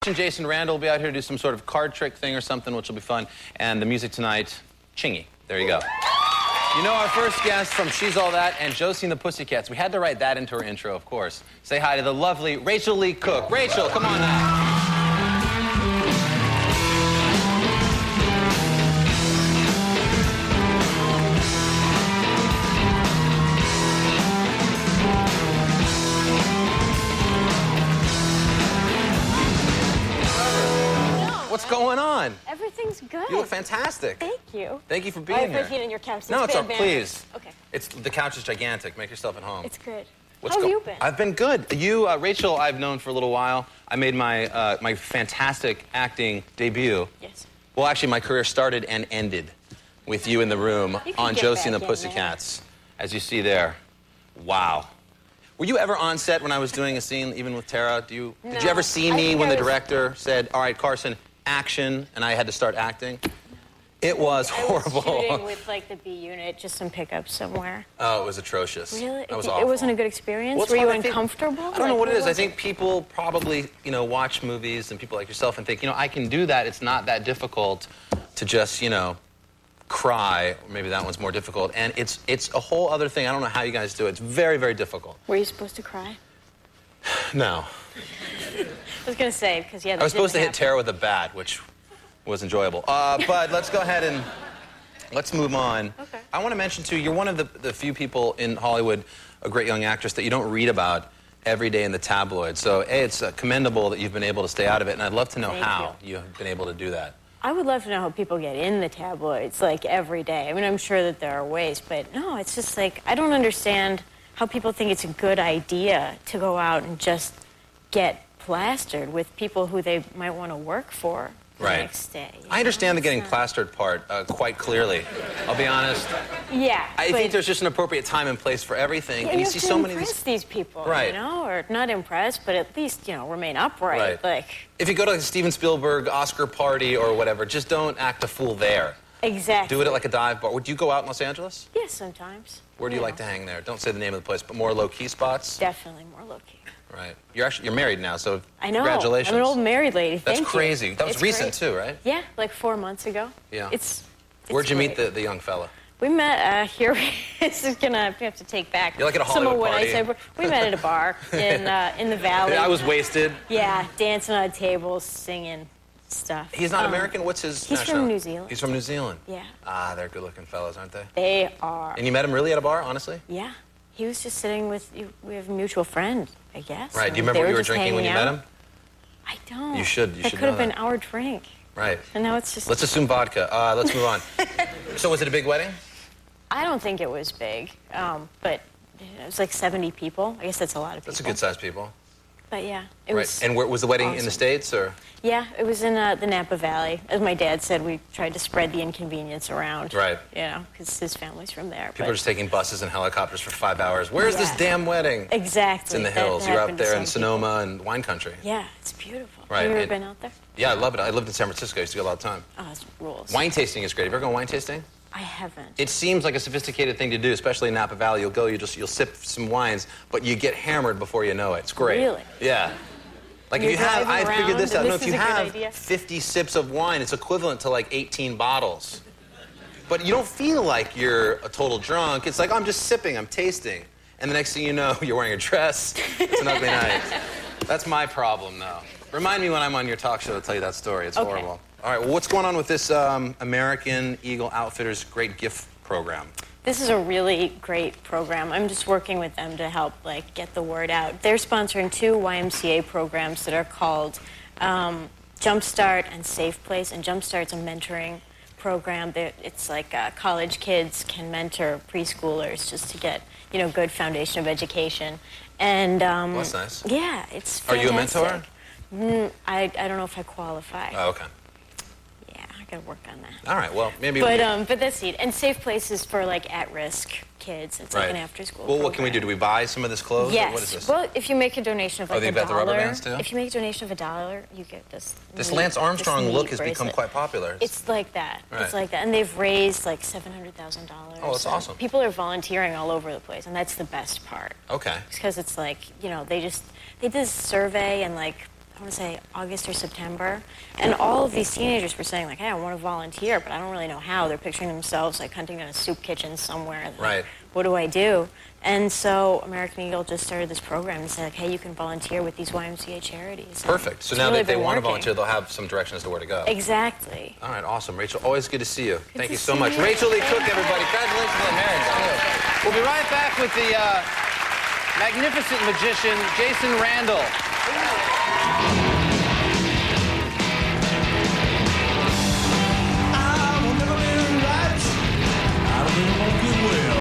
Jason Randall will be out here to do some sort of card trick thing or something, which will be fun. And the music tonight, Chingy. There you go. You know our first guest from She's All That and Josie and the Pussycats. We had to write that into her intro, of course. Say hi to the lovely Rachel Lee Cook. Rachel, come on now. What's going on? Everything's good. You look fantastic. Thank you. Thank you for being here. I've been in your couch. No, it's all, please. Okay. The couch is gigantic. Make yourself at home. It's good. How have you been? I've been good. You, Rachel, I've known for a little while. I made my my fantastic acting debut. Yes. Well, actually, my career started and ended with you in the room on Josie and the Pussycats, as you see there. Wow. Were you ever on set when I was doing a scene, even with Tara? Did you ever see me when the director said, "All right, Carson, action," and I had to start acting? It was horrible. I was shooting with the B unit, just some pickups somewhere. Oh, it was atrocious. Really? That was awful. It wasn't a good experience? Well, were you uncomfortable? I don't know what it is. I think people probably, watch movies and people like yourself and think, I can do that. It's not that difficult to just, cry. Or maybe that one's more difficult. And it's a whole other thing. I don't know how you guys do it. It's very, very difficult. Were you supposed to cry? No. I was going to say, because, I was supposed to hit Tara with a bat, which was enjoyable. But let's go ahead and let's move on. Okay. I want to mention, too, you're one of the few people in Hollywood, a great young actress, that you don't read about every day in the tabloids. So, A, it's commendable that you've been able to stay out of it, and I'd love to know how you have been able to do that. I would love to know how people get in the tabloids, every day. I mean, I'm sure that there are ways, but no, it's just I don't understand how people think it's a good idea to go out and just get plastered with people who they might want to work for the next day. I understand the getting plastered part quite clearly. I'll be honest. Yeah. I think there's just an appropriate time and place for everything. Yeah, and you see have to so many impress these people, right. Or not impress, but at least, remain upright. Right. If you go to a Steven Spielberg Oscar party or whatever, just don't act a fool there. Exactly. Do it at a dive bar. Would you go out in Los Angeles? Yes, sometimes. Where do you like to hang there? Don't say the name of the place, but more low-key spots? Definitely more low-key. Right. You're married now, so I know. Congratulations. I'm an old married lady. That's crazy. That was recent, too, right? Yeah, 4 months ago. Yeah. It's Where'd you meet the young fella? We met here. This is we have to take back. You're like at a some Hollywood of what party. I said. We met at a bar in the valley. Yeah, I was wasted. Yeah, dancing on tables, singing stuff. He's not American? What's his He's nationality? from New Zealand. He's from New Zealand? Yeah. Ah, they're good-looking fellas, aren't they? They are. And you met him really at a bar, honestly? Yeah. He was just sitting with, we have a mutual friend, I guess. Right. Do you remember what you were drinking when you met him? I don't. You should That could have been our drink. Right. And now it's just... Let's assume vodka. Let's move on. So was it a big wedding? I don't think it was big, but it was 70 people. I guess that's a lot of people. That's a good-sized people. But yeah, it was. And was the wedding awesome. in the States, or? Yeah, it was in the Napa Valley. As my dad said, we tried to spread the inconvenience around. Right. Because his family's from there. People are just taking buses and helicopters for 5 hours. Where's this damn wedding? Exactly. It's in the hills. You're out there in Sonoma and wine country. Yeah, it's beautiful. Right. Have you ever bbeen out there? Yeah, I love it. I lived in San Francisco. I used to go a lot of time. Oh, it's rules. Wine tasting is great. Have you ever gone wine tasting? I haven't. It seems like a sophisticated thing to do, especially in Napa Valley. You'll sip some wines, but you get hammered before you know it. It's great. Really? Yeah. If you have, I figured this out. No, if you have 50 sips of wine, it's equivalent to 18 bottles. But you don't feel like you're a total drunk. It's I'm just sipping, I'm tasting. And the next thing you know, you're wearing a dress. It's an ugly night. That's my problem, though. Remind me when I'm on your talk show to tell you that story. It's horrible. All right, well, what's going on with this American Eagle Outfitters Great Gift Program? This is a really great program. I'm just working with them to help get the word out. They're sponsoring 2 YMCA programs that are called Jumpstart and Safe Place. And Jumpstart's a mentoring program. It's college kids can mentor preschoolers just to get good foundation of education. And well, that's nice. Yeah, it's fantastic. Are you a mentor? I don't know if I qualify. Oh, okay. Gotta work on that. All right, well, maybe. But that's it. And Safe Places for at-risk kids. It's an after-school. Well, what can we do? Do we buy some of this clothes? Yes. Or what is this? Well, if you make a donation of they've got the rubber bands too? If you make a donation of $1, you get this. This Lance Armstrong look has become quite popular. It's like that. Right. It's like that, and they've raised $700,000. Oh, that's awesome. People are volunteering all over the place, and that's the best part. Okay. Because it's they did a survey and want to say August or September, and all of these teenagers were saying, like, hey, I want to volunteer, but I don't really know how. They're picturing themselves, like, hunting in a soup kitchen somewhere. Like, right. What do I do? And so American Eagle just started this program and said, like, hey, you can volunteer with these YMCA charities. Perfect. So now really that they want to working. volunteer, they'll have some direction as to where to go. Exactly. All right, awesome. Rachel, always good to see you. Thank you so see much. you. Rachel Leigh Cook, everybody. Congratulations on the marriage, too. We'll be right back with the magnificent magician, Jason Randall.